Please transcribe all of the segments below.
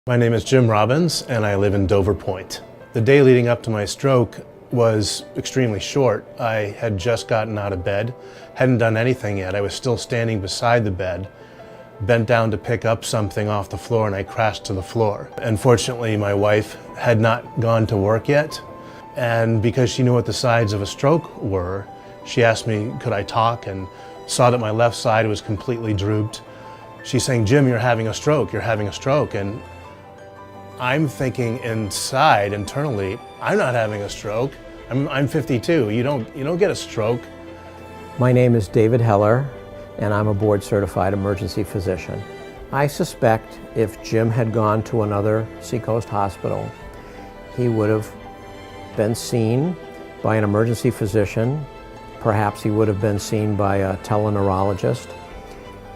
My name is Jim Robbins and I live in Dover Point. The day leading up to my stroke was extremely short. I had just gotten out of bed, hadn't done anything yet. I was still standing beside the bed, bent down to pick up something off the floor, and I crashed to the floor. Unfortunately, my wife had not gone to work yet, and because she knew what the signs of a stroke were, she asked me could I talk, and saw that my left side was completely drooped. She's saying, "Jim, you're having a stroke, you're having a stroke." And I'm thinking internally, I'm not having a stroke. I'm 52. You don't get a stroke. My name is David Heller, and I'm a board-certified emergency physician. I suspect if Jim had gone to another Seacoast hospital, he would have been seen by an emergency physician. Perhaps he would have been seen by a teleneurologist.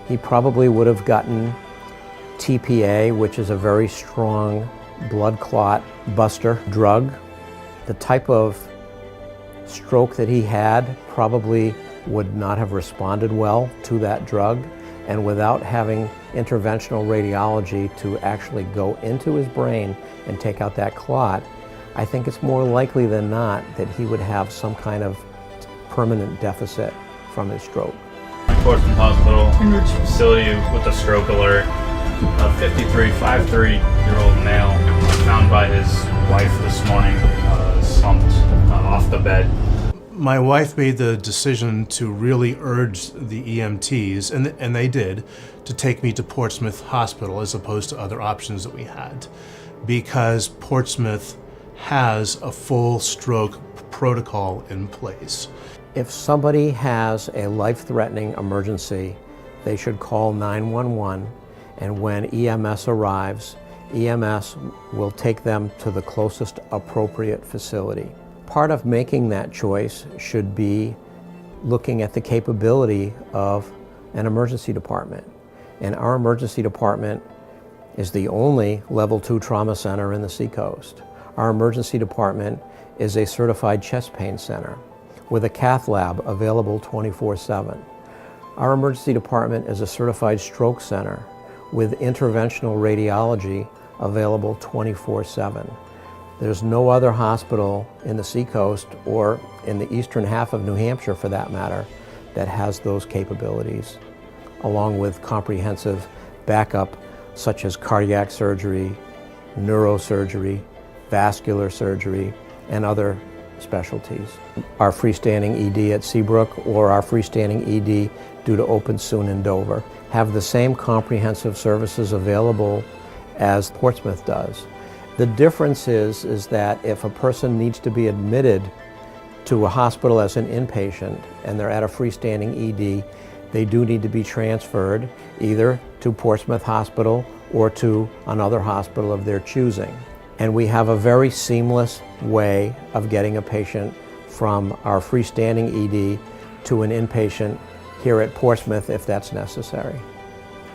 He probably would have gotten TPA, which is a very strong blood clot buster drug. The type of stroke that he had probably would not have responded well to that drug, and without having interventional radiology to actually go into his brain and take out that clot, I think it's more likely than not that he would have some kind of permanent deficit from his stroke. Portsmouth Hospital facility with a stroke alert. A 53-year-old male found by his wife this morning, slumped off the bed. My wife made the decision to really urge the EMTs, and they did, to take me to Portsmouth Hospital as opposed to other options that we had, because Portsmouth has a full stroke protocol in place. If somebody has a life-threatening emergency, they should call 911, and when EMS arrives, EMS will take them to the closest appropriate facility. Part of making that choice should be looking at the capability of an emergency department. And our emergency department is the only level 2 trauma center in the Seacoast. Our emergency department is a certified chest pain center with a cath lab available 24/7. Our emergency department is a certified stroke center with interventional radiology available 24/7. There's no other hospital in the Seacoast, or in the eastern half of New Hampshire for that matter, that has those capabilities, along with comprehensive backup such as cardiac surgery, neurosurgery, vascular surgery, and other specialties. Our freestanding ED at Seabrook or our freestanding ED due to open soon in Dover have the same comprehensive services available as Portsmouth does. The difference is that if a person needs to be admitted to a hospital as an inpatient and they're at a freestanding ED, they do need to be transferred either to Portsmouth Hospital or to another hospital of their choosing. And we have a very seamless way of getting a patient from our freestanding ED to an inpatient here at Portsmouth if that's necessary.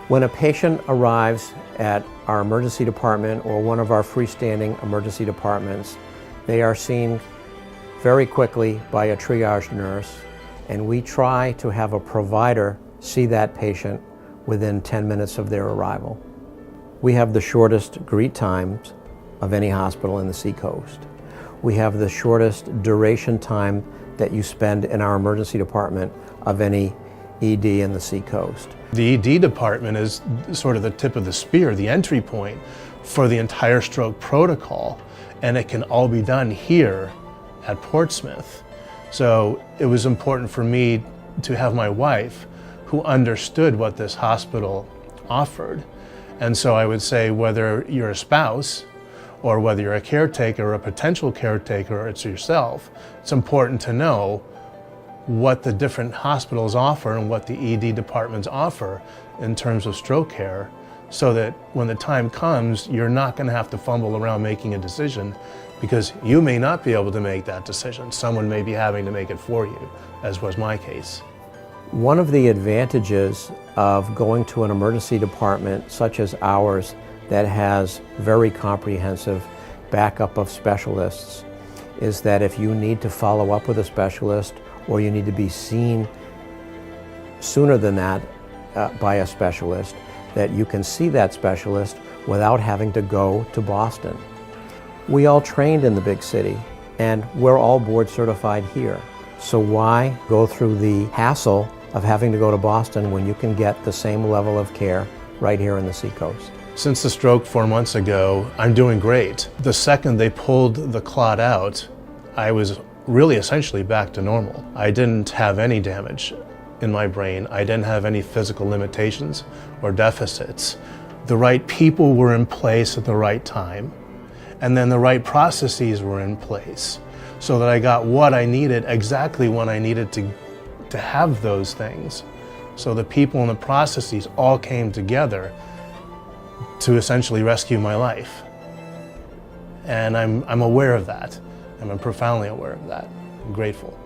When a patient arrives at our emergency department or one of our freestanding emergency departments, they are seen very quickly by a triage nurse, and we try to have a provider see that patient within 10 minutes of their arrival. We have the shortest greet times of any hospital in the Seacoast. We have the shortest duration time that you spend in our emergency department of any ED in the Seacoast. The ED department is sort of the tip of the spear, the entry point for the entire stroke protocol, and it can all be done here at Portsmouth. So it was important for me to have my wife who understood what this hospital offered. And so I would say, whether you're a spouse or whether you're a caretaker or a potential caretaker or it's yourself, it's important to know what the different hospitals offer and what the ED departments offer in terms of stroke care, so that when the time comes, you're not going to have to fumble around making a decision, because you may not be able to make that decision. Someone may be having to make it for you, as was my case. One of the advantages of going to an emergency department such as ours that has very comprehensive backup of specialists is that if you need to follow up with a specialist or you need to be seen sooner than that by a specialist, that you can see that specialist without having to go to Boston. We all trained in the big city, and we're all board certified here. So why go through the hassle of having to go to Boston when you can get the same level of care right here in the Seacoast? Since the stroke 4 months ago, I'm doing great. The second they pulled the clot out, I was really essentially back to normal. I didn't have any damage in my brain. I didn't have any physical limitations or deficits. The right people were in place at the right time, and then the right processes were in place so that I got what I needed exactly when I needed to have those things. So the people and the processes all came together to essentially rescue my life. And I'm aware of that, and I'm profoundly aware of that. I'm grateful.